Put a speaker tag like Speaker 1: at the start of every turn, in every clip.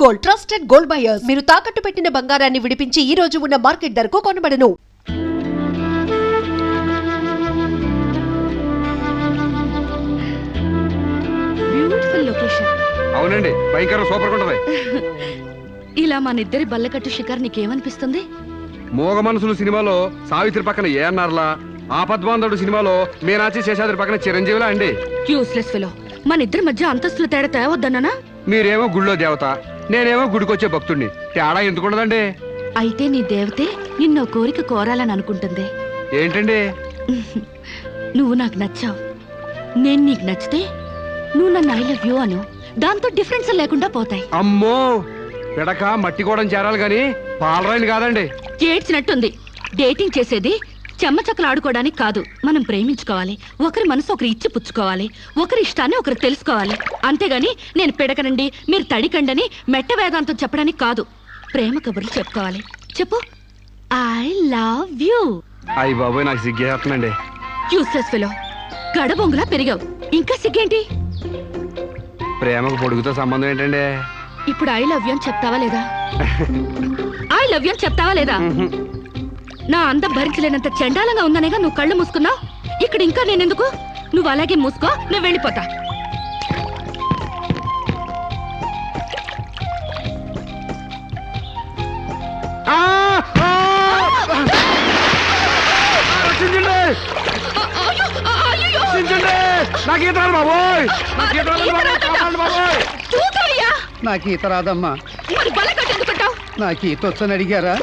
Speaker 1: Gold, trusted gold buyers. మీరు తాకట్టు పెట్టిన బంగారాన్ని విడిపించి ఈ రోజు ఉన్న మార్కెట్ ధరకు కొనబడను.
Speaker 2: Beautiful location.
Speaker 3: అవునండి, భయంకర సూపర్ ఉంటది.
Speaker 2: ఇలా మన ఇద్దరి బల్లకట్టు షికార్ నీకేమనిపిస్తుంది?
Speaker 3: మోగ మనసులు సినిమాలో సావిత్రి పక్కన ఏఎన్ఆర్లా, ఆపద్బాంధవుడు సినిమాలో మీనాచి శేషాద్రి పక్కన చిరంజీవిలా అండి.
Speaker 2: Useless fellow. మన ఇద్దరి మధ్య అంతస్తులు తేడా తేవద్దన్నానా?
Speaker 3: మీరేమో గుళ్ళో దేవత, నేనేమో గుడికొచ్చే భక్తుడిని. తేడా ఎందుకుండదండి?
Speaker 2: అయితే నీ దేవతే నిన్నో కోరిక కోరాలని అనుకుంటుంది.
Speaker 3: ఏంటండి?
Speaker 2: నువ్వు నాకు నచ్చావు, నేను నీకు నచ్చితే నువ్వు నన్ను ఐ లవ్ యూ అను. దాంతో డిఫరెన్స్ లేకుండా పోతాయి.
Speaker 3: అమ్మో, పిడక మట్టి కూడా చేరాలి గాని పాలరాయిని కాదండి.
Speaker 2: ఏడ్చినట్టుంది. డేటింగ్ చేసేది చెమ్మచక్కలు ఆడుకోవడానికి కాదు, మనం ప్రేమించుకోవాలి. ఒకరి మనసు ఒకరు ఇచ్చి పుచ్చుకోవాలి, ఒకరి ఇష్టాన్ని ఒకరు తెలుసుకోవాలి. అంతేగాని నేను పిడకనండి మీరు తడికండని మెట్ట వేదాంతం చెప్పడానికి కాదు. ప్రేమ కబుర్లు చెప్పుకోవాలి. చెప్పు, ఐ లవ్ యూ.
Speaker 3: అయ్యి బాబోయ్, నాకు సిగ్గేస్తుందండి.
Speaker 2: Useless fellow. గడబొంగులా పెరిగావు, ఇంకా సిగ్గేంటి?
Speaker 3: ప్రేమకు పొడుగుతో సంబంధం ఏంటండి?
Speaker 2: ఇప్పుడు ఐ లవ్ యూ అని చెప్తావా లేదా? ఐ లవ్ యూ అని చెప్తావా లేదా? నా అందం భరించలేనంత చండాలంగా ఉందనేగా నువ్వు కళ్ళు మూసుకున్నావు. ఇక్కడ ఇంకా నేనెందుకు? నువ్వు అలాగే మూసుకో, నేను వెళ్ళిపోతా.
Speaker 4: నాకు ఈత రాదమ్మా. నాకు ఈత వచ్చని అడిగారా?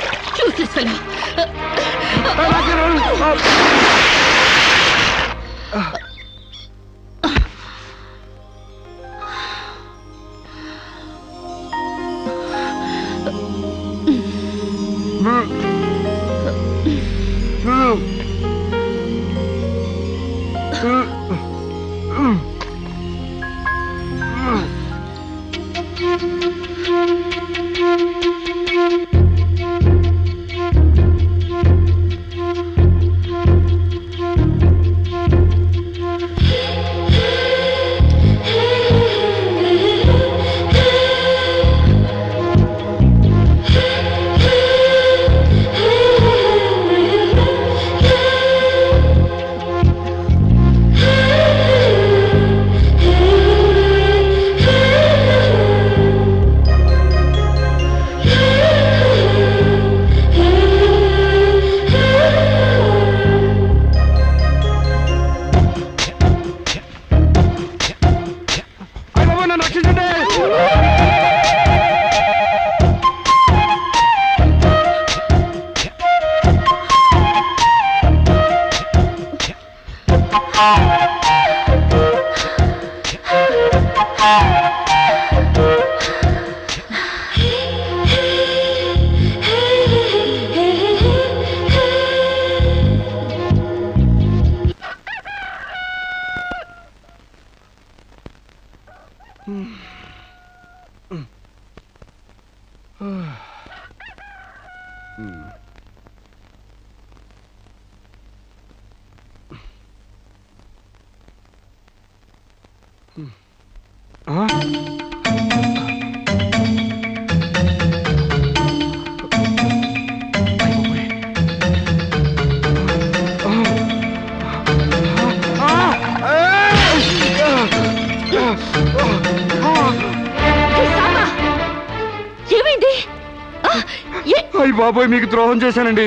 Speaker 3: అయ్యి బాబోయ్, మీకు ద్రోహం చేశానండి,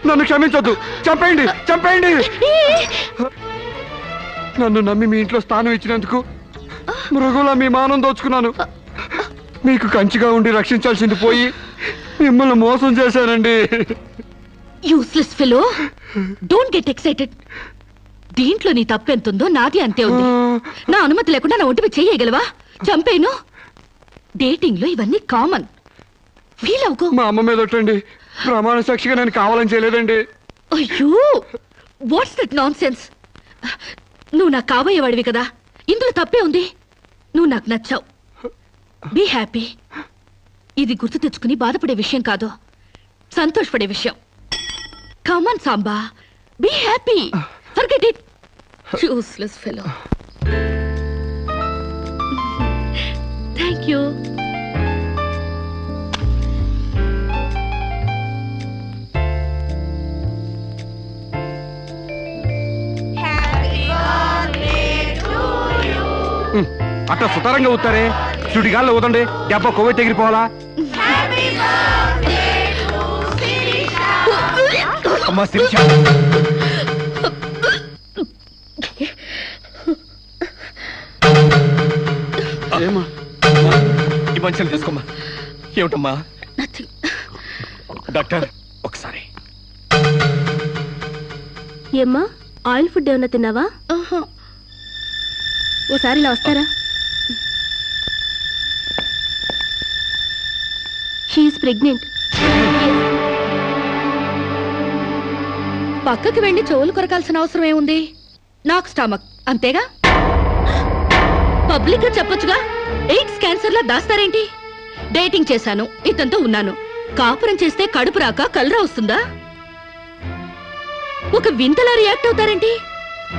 Speaker 3: నన్ను క్షమించొద్దు. చంపేయండి, చంపేయండి. నన్ను నమ్మి మీ ఇంట్లో స్థానం ఇచ్చినందుకు మృగులా మీ మానం దోచుకున్నాను. మీకు కంచిగా ఉండి రక్షించాల్సింది పోయి మిమ్మల్ని మోసం చేశానండి.
Speaker 2: Useless fellow, don't get excited. దీంట్లో నీ తప్పెంతుందో నాది అంతే ఉంది. నా అనుమతి లేకుండా నా ఒంటిపై చేయగలవా? చంపేను. డేటింగ్ లో ఇవన్నీ కామన్. ఫీల్ అవుకో.
Speaker 3: మా అమ్మ మీద ఒట్టండి, ప్రమాణ సాక్షిగా నేను కావాలని చేయలేదండి.
Speaker 2: అయ్యో, వాట్స్ దట్ నాన్ సెన్స్? నువ్వు నాకు కాబోయేవాడివి కదా, ఇందులో తప్పే ఉంది. నువ్వు నాకు నచ్చావు. Be happy. ఇది గుర్తు తెచ్చుకుని బాధపడే విషయం కాదు, సంతోషపడే విషయం. Come on Samba, be happy. Forget it. Useless fellow. Thank you.
Speaker 3: అట్లా సుతారంగా ఊతారే సుడిగాల్లో ఊదండి దెబ్బ కొవ్వె తెగిరిపోవాలా అమ్మా శిరీష ఏమా ఈ మంచిని తీసుకోమ్మా ఏమిటమ్మా డాక్టర్ ఒకసారి
Speaker 2: ఏమ్మా ఆయిల్ ఫుడ్ ఏమన్నా తిన్నావా ఓసారి ఇలా వస్తారా షీఈస్ ప్రెగ్నెంట్ పక్కకి వెళ్ళి చెవులు కొరకాల్సిన అవసరం ఏముంది నాకు స్టమక్ అంతేగా పబ్లిక్ గా చెప్పొచ్చుగా ఎయిడ్స్ క్యాన్సర్ లా దాస్తారేంటి డేటింగ్ చేశాను ఇతనితో ఉన్నాను కాపురం చేస్తే కడుపు రాక కలరా వస్తుందా ఒక వింతలా రియాక్ట్ అవుతారేంటి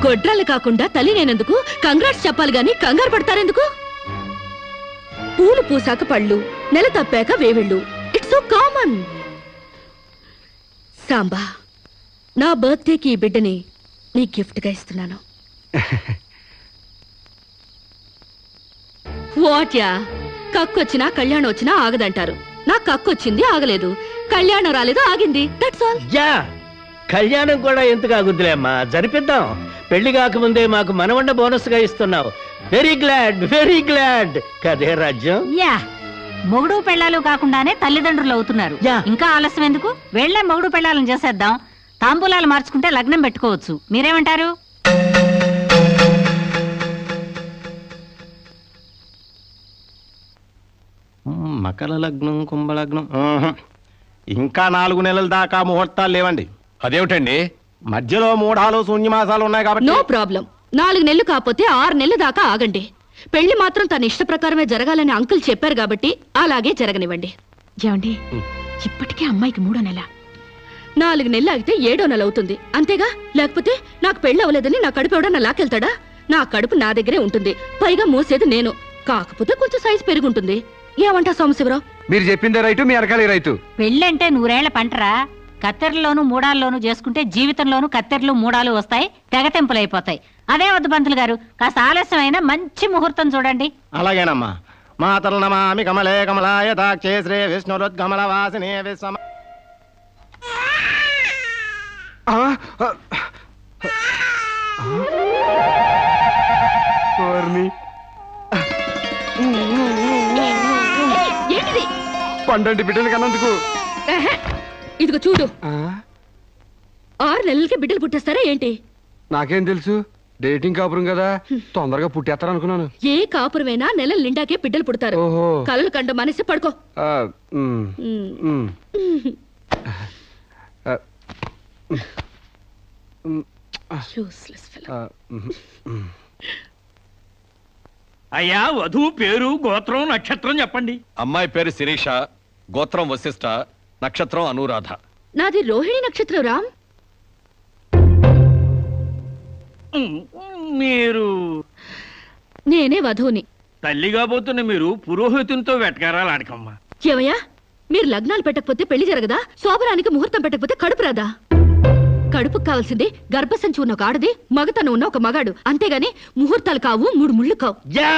Speaker 2: గొడ్రాలు కాకుండా తల్లి నేనందుకు కంగ్రాట్స్ చెప్పాలి గాని కంగారు పడతారెందుకు పూలు పూసాక పళ్ళు నెల తప్పాక వేవిళ్ళు ఇట్స్ సో కామన్ సాంబా నా బర్త్డేకి ఈ బిడ్డని నీ గిఫ్ట్ గా ఇస్తున్నాను వాట్యా కక్కొచ్చినా కళ్యాణం వచ్చినా ఆగదంటారు నా కక్కొచ్చింది ఆగలేదు కళ్యాణం రాలేదు ఆగింది దట్స్ ఆల్
Speaker 5: యా కళ్యాణం కూడా ఎందుకు ఆగుద్దులే అమ్మా జరిపిద్దాం పెళ్లి కాకముందే మాకు మనవండ బోనస్ గా ఇస్తున్నావు వెరీ గ్లాడ్ కదే రాజ్యం
Speaker 6: యా మొగుడు పెళ్ళాలు కాకుండానే తల్లిదండ్రులు అవుతున్నారు
Speaker 5: యా.
Speaker 6: ఇంకా ఆలస్యం ఎందుకు వెళ్ళే మొగుడు పెళ్ళాలను చేసేద్దాం తాంబూలాలు మార్చుకుంటే లగ్నం పెట్టుకోవచ్చు మీరేమంటారు
Speaker 5: మకర లగ్నం కుంభలగ్నం ఇంకా 4 నెలల దాకా ముహూర్తాలు లేవండి
Speaker 3: అదేమిటండి
Speaker 5: మధ్యలో 3 శూన్యమాసాలు ఉన్నాయి కాబట్టి
Speaker 2: నో ప్రాబ్లం 4 నెలలు కాకపోతే 6 నెలల దాకా ఆగండి పెళ్లి మాత్రం తన ఇష్ట ప్రకారమే జరగాలని అంకుల్ చెప్పారు కాబట్టి అలాగే జరగనివ్వండి ఏమండి ఇప్పటికే అమ్మాయికి 3వ నెల 4 నెలలు ఆగితే 7వ నెల అవుతుంది అంతేగా లేకపోతే నాకు పెళ్లి అవ్వలేదని నా కడుపు ఎవడన్నా లాకెళ్తాడా నా కడుపు నా దగ్గరే ఉంటుంది పైగా మోసేది నేను కాకపోతే కొంచెం సైజు పెరుగుంటుంది ఏమంటా సోమశివరావు
Speaker 3: మీరు చెప్పిందే రైతు మీ అరకాలి రైతు
Speaker 6: పెళ్ళంటే 100 ఏళ్ల పంటరా కత్తెరలోను మూడాల్లోనూ చేసుకుంటే జీవితంలోనూ కత్తెరలు మూడాలు వస్తాయి తెగతెంపులైపోతాయి అదే వద్దు పంతులు గారు కాస్త ఆలస్యమైన మంచి ముహూర్తం చూడండి
Speaker 5: అలాగేనమ్మా మాతలు నమామి కమలే కమలాయ తాక్షే శ్రీ విష్ణురుద్గమల వాసినే విశ్వమ
Speaker 2: ఏంటిది
Speaker 3: పండంటి బిడ్డలు కన్నందుకు
Speaker 2: ఎహె, ఇదిగో చూడు 6 నెలలకి బిడ్డలు పుట్టేస్తారా ఏంటి
Speaker 3: నాకేం తెలుసు డేటింగ్ కాపురం కదా తొందరగా పుట్టేస్తారు అనుకున్నాను
Speaker 2: ఏ కాపురమైనా నెలల నిండాకే బిడ్డలు పుడతారు
Speaker 3: ఓహో
Speaker 2: కలలు కండ మనిషి పడుకో
Speaker 3: ఆ, ఉమ్,
Speaker 2: ఉమ్.
Speaker 3: ఉమ్. ఆ,
Speaker 2: Useless fellow.
Speaker 3: ఆ, ఉమ్.
Speaker 7: అయ్యా వధువు పేరు గోత్రం నక్షత్రం చెప్పండి.
Speaker 8: అమ్మాయి పేరు శిరీష, గోత్రం వశిష్ఠ, నక్షత్రం అనురాధ.
Speaker 2: నాది రోహిణి నక్షత్రం రామ్.
Speaker 7: మీరు
Speaker 2: నేనే వధువుని.
Speaker 7: తల్లి కాబోతున్న మీరు పురోహితునితో వెటకారాలు ఆడకమ్మా.
Speaker 2: ఏమయ్యా మీరు లగ్నాలు పెట్టకపోతే పెళ్లి జరగదా? శోభరానికి ముహూర్తం పెట్టకపోతే కడుపు రాదా? కడుపుకు కావాల్సింది గర్భసంచి ఉన్న ఒక ఆడది, మగతనం ఉన్న ఒక మగాడు, అంతేగాని ముహూర్తాలు కావు 3 ముళ్ళు కావు.
Speaker 5: యా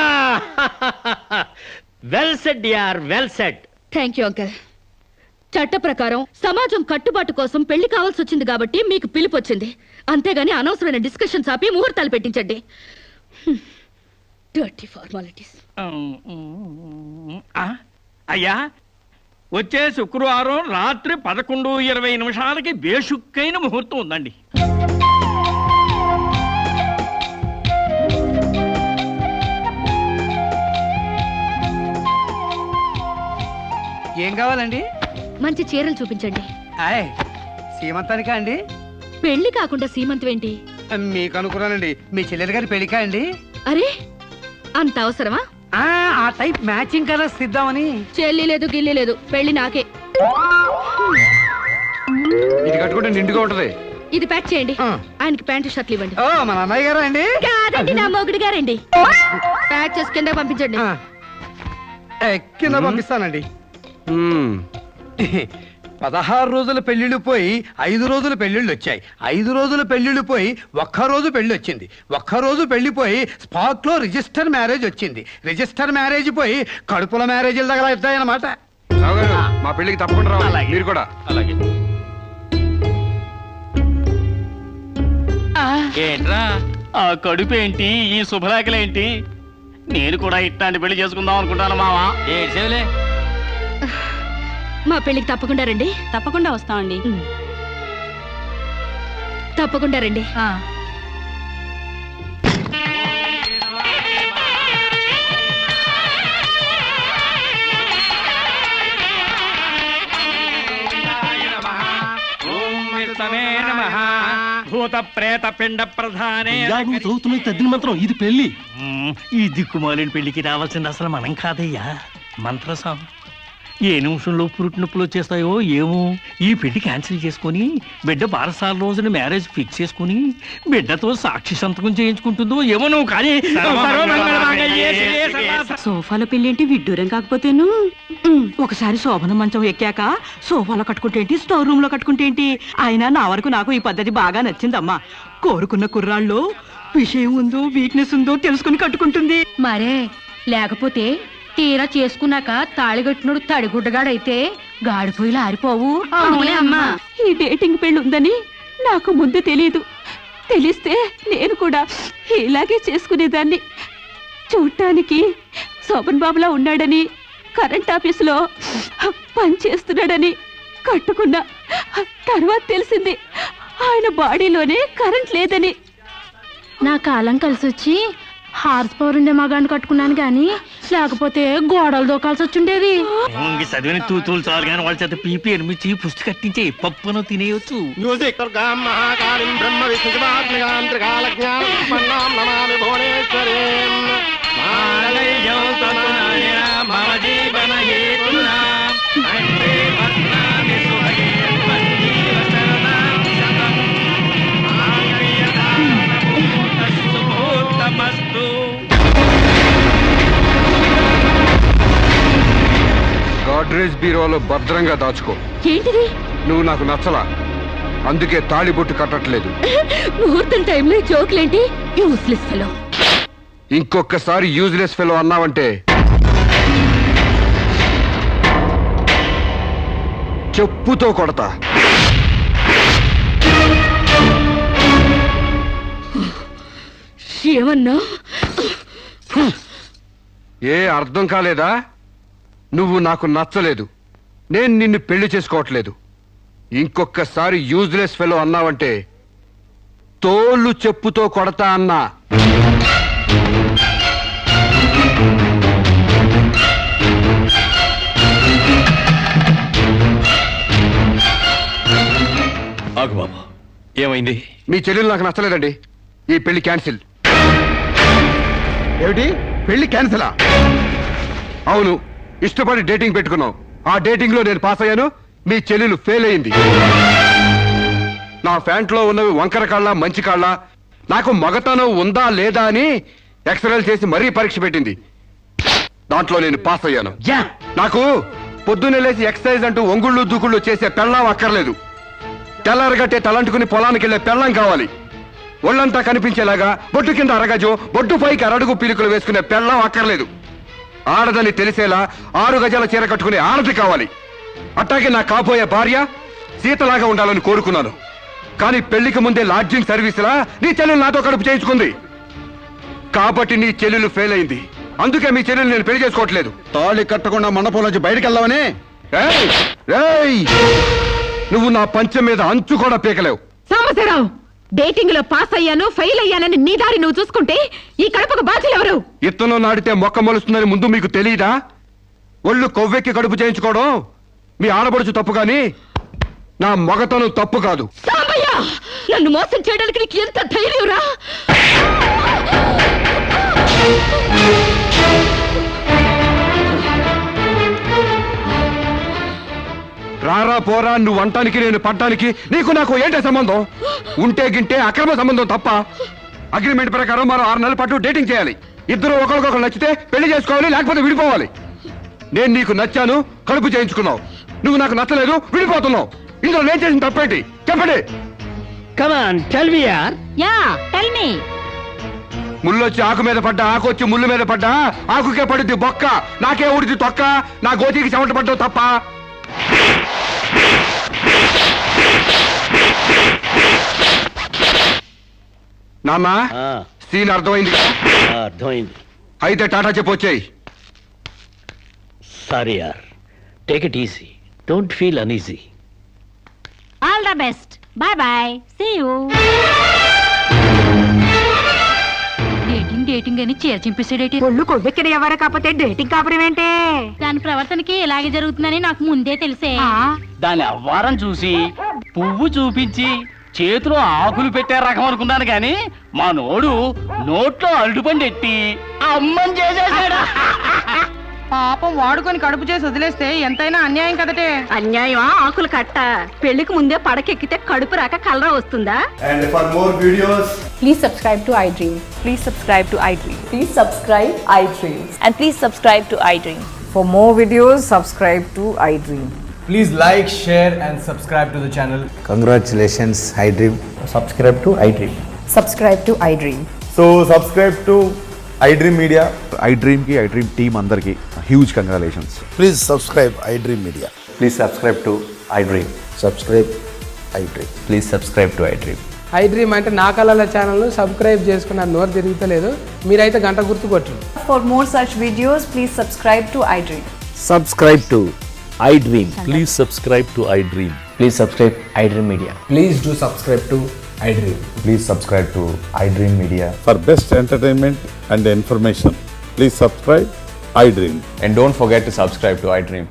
Speaker 5: వెల్ సెడ్ యార్ well said.
Speaker 2: Thank you uncle. చట్ట ప్రకారం సమాజం కట్టుబాటు కోసం పెళ్లి కావాల్సి వచ్చింది కాబట్టి మీకు పిలుపు వచ్చింది, అంతేగాని అనవసరమైన డిస్కషన్స్ ఆపి ముహూర్తాలు పెట్టించండి. Dirty formalities.
Speaker 7: అయ్యా వచ్చే శుక్రవారం రాత్రి 11:20 బేషుక్కైన ముహూర్తం ఉందండి.
Speaker 4: ఏం కావాలండి?
Speaker 2: మంచి చీరలు చూపించండి.
Speaker 4: ఆయ్ సీమంతానికా అండి?
Speaker 2: పెళ్లి కాకుండా సీమంతం ఏంటి?
Speaker 4: మీకు అనుకున్నానండి, మీ చెల్లెలు గారి పెళ్లికా అండి?
Speaker 2: అరే అంత అవసరమా?
Speaker 4: ఆ టైప్ మ్యాచింగ్ కలర్స్ ఇద్దామని.
Speaker 2: చెల్లి లేదు గిల్లి లేదు, పెళ్లి నాకే.
Speaker 3: ఇది కట్టుకుంటే నిండుగా ఉంటది.
Speaker 2: ఇది ప్యాక్ చేయండి.
Speaker 4: ఆ.
Speaker 2: ఆయనకి ప్యాంటు షర్ట్లు ఇవ్వండి.
Speaker 4: ఓ మన అన్నయ్య గారా అండి?
Speaker 2: కాదండి, నా మొగుడు గారండి. ప్యాక్ చేసి కింద పంపించండి.
Speaker 4: కింద పంపిస్తానండి.
Speaker 3: ఉమ్.
Speaker 4: 16 రోజుల పెళ్లిళ్ళు పోయి 5 రోజుల పెళ్లిళ్ళు వచ్చాయి. 5 రోజుల పెళ్లిళ్ళు పోయి ఒక్కరోజు పెళ్లి వచ్చింది. ఒక్కరోజు పెళ్లిపోయి స్పాట్ లో రిజిస్టర్ మ్యారేజ్ వచ్చింది. రిజిస్టర్ మ్యారేజ్ పోయి కడుపుల మ్యారేజీల దగ్గర అవుతాయన్నమాట.
Speaker 3: రావు గారు, మా పెళ్లికి తప్పకుండా రావాలి. మీరు కూడా.
Speaker 8: అలాగే.
Speaker 7: ఏంట్రా ఆ కడుపు ఏంటి, ఈ శుభలేఖలేంటి? నేను కూడా ఇట్లాంటి పెళ్లి చేసుకుందాం అనుకుంటాను మావా. ఏడ్చేవులే.
Speaker 2: మా పెళ్లికి తప్పకుండా రండి.
Speaker 6: తప్పకుండా వస్తామండి.
Speaker 2: తప్పకుండా రండి.
Speaker 7: భూత ప్రేత పిండ ప్రధానే.
Speaker 5: చదువుతున్న తద్దిన మంత్రం ఇది పెళ్లి.
Speaker 7: ఈ దిక్కుమాలిన పెళ్లికి రావాల్సింది అసలు మనం కాదయ్యా, మంత్రసం. ఏ నిమిషంలో పురుటి నొప్పులు వచ్చేస్తాయో ఏమో. ఈ పెళ్లి క్యాన్సిల్ చేసుకుని బిడ్డ బారసాల రోజున మ్యారేజ్ ఫిక్స్ చేసుకుని బిడ్డతో సాక్షి సంతకం చేయించుకుంటుందో ఏమో. నువ్వు కానీ
Speaker 6: సోఫాలో పెళ్లి ఏంటి విడ్డూరం కాకపోతేను. ఒకసారి శోభన మంచం ఎక్కాక సోఫాలో కట్టుకుంటే ఏంటి, స్టోర్ రూమ్ లో కట్టుకుంటే ఏంటి. అయినా నా వరకు నాకు ఈ పద్ధతి బాగా నచ్చిందమ్మా. కోరుకున్న కుర్రాళ్ళు విషయం ఉందో వీక్నెస్ ఉందో తెలుసుకుని కట్టుకుంటుంది.
Speaker 2: మరే లేకపోతే తీరా చేసుకున్నాక తాళిగట్టినోడు తడిగుడ్డగాడైతే గాడిపోయిలా ఆరిపోవు.
Speaker 6: అవునే అమ్మా.
Speaker 2: ఈ డేటింగ్ పెళ్లి ఉందని నాకు ముందు తెలీదు. తెలిస్తే నేను కూడా ఇలాగే చేసుకునేదాన్ని. చూడటానికి శోభన్ బాబులా ఉన్నాడని, కరెంట్ ఆఫీసులో పని చేస్తున్నాడని కట్టుకున్నా. తర్వాత తెలిసింది ఆయన బాడీలోనే కరెంట్ లేదని. నా కాలం కలిసి వచ్చి హార్స్ పవర్ ఉండే మగాన్ని కట్టుకున్నాను గాని లేకపోతే గోడలు దూకాల్సి వచ్చిండేది.
Speaker 7: చదివిన తూతులు చాలు కానీ వాళ్ళ చేత పీపీ ఎనిమిచ్చి పుష్టి కట్టించే పప్పును తినేయచ్చు.
Speaker 3: గాడ్రేజ్ బీరోలో భద్రంగా దాచుకో.
Speaker 2: ఏంటిది?
Speaker 3: నువ్వు నాకు నచ్చలా, అందుకే తాళిబొట్టు కట్టట్లేదు.
Speaker 2: ముహూర్తం టైంలో జోకులేంటి? Useless fellow.
Speaker 3: ఇంకొకసారి యూజ్లెస్ ఫెలో అన్నావంటే చెప్పుతో కొడతా.
Speaker 2: ఏమన్నా?
Speaker 3: ఏ అర్థం కాలేదా? నువ్వు నాకు నచ్చలేదు, నేను నిన్ను పెళ్లి చేసుకోవట్లేదు. ఇంకొకసారి యూజ్లెస్ ఫెలో అన్నావంటే తోళ్ళు చెప్పుతో కొడతా అన్నా.
Speaker 8: ఆగు బాబా, ఏమైంది?
Speaker 3: మీ చెల్లెలు నాకు నచ్చలేదండి. ఈ పెళ్లి క్యాన్సిల్. ఏమిటి? పెళ్లి క్యాన్సిలా? అవును, ఇష్టపడి డేటింగ్ పెట్టుకున్నాం. ఆ డేటింగ్ లో నేను పాస్ అయ్యాను, మీ చెల్లెలు ఫెయిల్ అయింది. నా ఫ్యాంట్లో ఉన్నవి వంకర కాళ్ళ మంచి కాళ్ళ, నాకు మగతనం ఉందా లేదా అని ఎక్స్రేలు చేసి మరీ పరీక్ష పెట్టింది. దాంట్లో నేను పాస్ అయ్యాను. నాకు పొద్దున్నే లేచి ఎక్సర్సైజ్ అంటూ ఒంగుళ్ళు దూకుళ్ళు చేసే పెళ్ళాం అక్కర్లేదు. తెల్లారగట్టే తలంటుకుని పొలానికి వెళ్లే పెళ్ళాం కావాలి. ఒళ్ళంతా కనిపించేలాగా బొట్టు కింద అరగజో, బొట్టు పైకి అరడుగు పీలికలు వేసుకునే పెళ్ళాం అక్కర్లేదు. ఆడదని తెలిసేలా 6 గజాల చీర కట్టుకునే ఆడది కావాలి. అట్టాగే నా కాబోయే భార్య సీతలాగా ఉండాలని కోరుకున్నాను. కానీ పెళ్లికి ముందే లాడ్జింగ్ సర్వీసులా నీ చెల్లెలు నాతో కడుపు చేయించుకుంది. కాబట్టి నీ చెల్లెలు ఫెయిల్ అయింది. అందుకే మీ చెల్లెలు నేను పెళ్లి చేసుకోవట్లేదు. తాళి కట్టకుండా మండపం నుంచి బయటకు వెళ్దామని. నువ్వు నా పంచం మీద అంచు కూడా పీకలేవు.
Speaker 2: సాంబశివరావు, డేటింగ్ లో పాస్ అయ్యాను ఫెయిల్ అయ్యానని నీ దారి నువ్వు చూసుకుంటే ఈ కడపకు బాధ్యులు ఎవరు?
Speaker 3: ఇత్తనం నాడితే మొక్క మొలుస్తుందని ముందు మీకు తెలియదా? ఒళ్ళు కొవ్వెక్కి కడుపు చేయించుకోవడం మీ ఆడపడుచు తప్పు గాని నా మగతనం తప్పు కాదు.
Speaker 2: సాంబయ్య, నన్ను మోసం చేయడానికి నీకు ఎంత ధైర్యంరా?
Speaker 3: రారా పోరా నువ్వు అంటానికి నేను పడ్డానికి నీకు నాకు ఏంటే సంబంధం? ఉంటే గింటే అక్రమ సంబంధం తప్ప. అగ్రిమెంట్ ప్రకారం మరో 6 నెలల పాటు డేటింగ్ చేయాలి. ఇద్దరు ఒకరికొకరు నచ్చితే పెళ్లి చేసుకోవాలి, లేకపోతే విడిపోవాలి. నేను నీకు నచ్చాను, కడుపు చేయించుకున్నావు. నువ్వు నాకు నచ్చలేదు, విడిపోతున్నావు. ఇందులో నేను చేసిన తప్పేంటి చెప్పండి.
Speaker 5: కమాన్ టెల్ మీ యార్.
Speaker 2: Yeah tell me.
Speaker 3: ముళ్ళొచ్చి ఆకు మీద పడ్డా, ఆకు వచ్చి ముళ్ళు మీద పడ్డా, ఆకుకే పడుద్ది బొక్క, నాకే ఊడిది తొక్క, నా గోతికి చెమట పడ్డావు తప్ప. నామ్మా సీన్ అర్థమైంది కదా?
Speaker 5: అర్థమైంది.
Speaker 3: అయితే టాటా చెప్పొచ్చాయి.
Speaker 5: సారీ యార్, take it easy, don't feel uneasy.
Speaker 2: All the best. Bye bye, see you. Dating అని చీర చింపేసాడేటి.
Speaker 6: ఒళ్ళు కొవ్వెక్కిన ఎవరు కాకపోతే డేటింగ్ కాపురం ఏంటే?
Speaker 2: దాని ప్రవర్తనకి ఇలాగే జరుగుతుందని నాకు ముందే తెలిసే.
Speaker 9: దాని అవ్వారం చూసి పువ్వు చూపించి చేతిలో ఆకులు పెట్టే రకం అనుకున్నాను గాని మా నోడు నోట్లో అరటిపండు ఎట్టి అమ్మని చేసేసాడు.
Speaker 6: పాపం వాడుకొని కడుపు చేసి వదిలేస్తే ఎంతైనా అన్యాయం కదటే.
Speaker 2: అన్యాయమా ఆకులు కట్ట. పెళ్లికి ముందే పడకెక్కితే కడుపు రాక కలరా వస్తుందా?
Speaker 10: And for more videos,
Speaker 11: Please subscribe to iDream. Please subscribe to iDream. Please subscribe iDream. And please subscribe to iDream. For more videos, subscribe to iDream.
Speaker 10: please like, share, and subscribe to the channel.
Speaker 12: Congratulations, iDream.
Speaker 10: Subscribe to iDream.
Speaker 11: Subscribe to iDream.
Speaker 10: So subscribe to iDream Media.
Speaker 12: iDream ki iDream team andarki huge congratulations.
Speaker 13: Please subscribe iDream Media.
Speaker 12: Please subscribe to iDream.
Speaker 13: Subscribe iDream.
Speaker 12: Please subscribe to iDream.
Speaker 14: iDream అంటే నా కళల ఛానల్ను subscribe చేసుకున్న నోరు తిరుగుతలేదు, మీరైతే గంట గుర్తు కొట్టండి.
Speaker 11: For more such videos, please subscribe to iDream.
Speaker 5: Subscribe to iDream.
Speaker 13: Please subscribe to iDream.
Speaker 12: Please subscribe iDream Media.
Speaker 10: Please do subscribe to iDream.
Speaker 12: Please subscribe to iDream Media.
Speaker 13: For best entertainment and information, please subscribe iDream.
Speaker 12: And don't forget to subscribe to iDream.